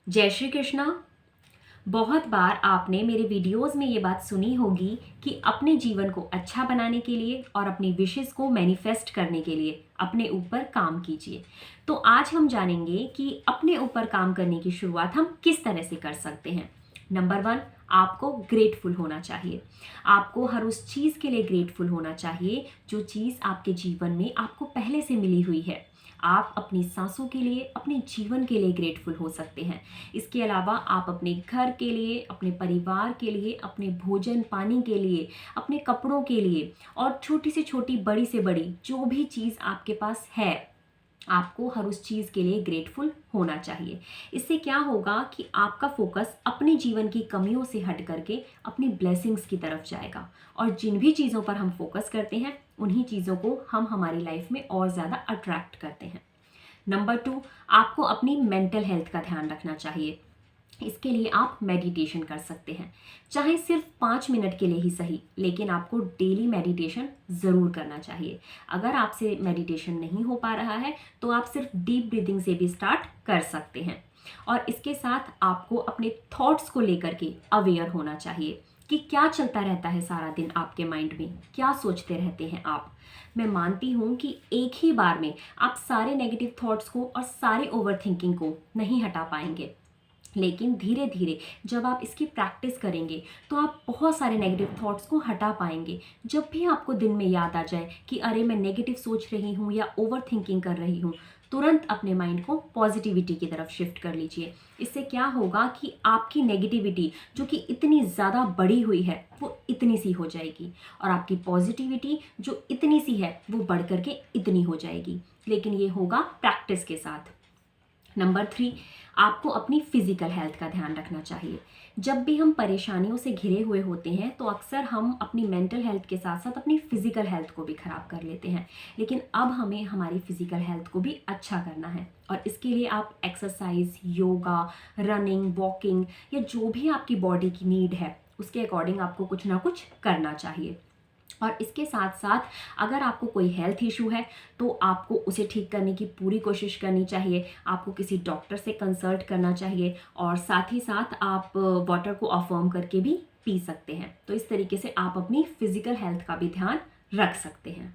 जय श्री कृष्णा। बहुत बार आपने मेरे वीडियोस में ये बात सुनी होगी कि अपने जीवन को अच्छा बनाने के लिए और अपनी विशेस को मैनिफेस्ट करने के लिए अपने ऊपर काम कीजिए। तो आज हम जानेंगे कि अपने ऊपर काम करने की शुरुआत हम किस तरह से कर सकते हैं। नंबर 1, आपको ग्रेटफुल होना चाहिए। आपको हर उस चीज़ के लिए ग्रेटफुल होना चाहिए जो चीज़ आपके जीवन में आपको पहले से मिली हुई है। आप अपनी सांसों के लिए, अपने जीवन के लिए ग्रेटफुल हो सकते हैं। इसके अलावा आप अपने घर के लिए, अपने परिवार के लिए, अपने भोजन पानी के लिए, अपने कपड़ों के लिए और छोटी से छोटी, बड़ी से बड़ी जो भी चीज़ आपके पास है, आपको हर उस चीज़ के लिए ग्रेटफुल होना चाहिए। इससे क्या होगा कि आपका फोकस अपने जीवन की कमियों से हट करके अपनी ब्लेसिंग्स की तरफ जाएगा और जिन भी चीज़ों पर हम फोकस करते हैं उन्हीं चीज़ों को हम हमारी लाइफ में और ज़्यादा अट्रैक्ट करते हैं। नंबर 2, आपको अपनी मेंटल हेल्थ का ध्यान रखना चाहिए। इसके लिए आप मेडिटेशन कर सकते हैं, चाहे सिर्फ 5 मिनट के लिए ही सही, लेकिन आपको डेली मेडिटेशन ज़रूर करना चाहिए। अगर आपसे मेडिटेशन नहीं हो पा रहा है तो आप सिर्फ डीप ब्रीदिंग से भी स्टार्ट कर सकते हैं। और इसके साथ आपको अपने थॉट्स को लेकर के अवेयर होना चाहिए कि क्या चलता रहता है सारा दिन आपके माइंड में, क्या सोचते रहते हैं आप। मैं मानती हूँ कि एक ही बार में आप सारे नेगेटिव थॉट्स को और सारे ओवर थिंकिंग को नहीं हटा पाएंगे, लेकिन धीरे धीरे जब आप इसकी प्रैक्टिस करेंगे तो आप बहुत सारे नेगेटिव थॉट्स को हटा पाएंगे। जब भी आपको दिन में याद आ जाए कि अरे मैं नेगेटिव सोच रही हूँ या ओवर थिंकिंग कर रही हूँ, तुरंत अपने माइंड को पॉजिटिविटी की तरफ शिफ्ट कर लीजिए। इससे क्या होगा कि आपकी नेगेटिविटी जो कि इतनी ज़्यादा बढ़ी हुई है वो इतनी सी हो जाएगी और आपकी पॉजिटिविटी जो इतनी सी है वो बढ़ करके इतनी हो जाएगी। लेकिन ये होगा प्रैक्टिस के साथ। नंबर 3, आपको अपनी फिजिकल हेल्थ का ध्यान रखना चाहिए। जब भी हम परेशानियों से घिरे हुए होते हैं तो अक्सर हम अपनी मेंटल हेल्थ के साथ साथ अपनी फिजिकल हेल्थ को भी खराब कर लेते हैं। लेकिन अब हमें हमारी फिजिकल हेल्थ को भी अच्छा करना है और इसके लिए आप एक्सरसाइज, योगा, रनिंग, वॉकिंग या जो भी आपकी बॉडी की नीड है उसके अकॉर्डिंग आपको कुछ ना कुछ करना चाहिए। और इसके साथ साथ अगर आपको कोई हेल्थ इशू है तो आपको उसे ठीक करने की पूरी कोशिश करनी चाहिए। आपको किसी डॉक्टर से कंसल्ट करना चाहिए और साथ ही साथ आप वाटर को अफर्म करके भी पी सकते हैं। तो इस तरीके से आप अपनी फिजिकल हेल्थ का भी ध्यान रख सकते हैं।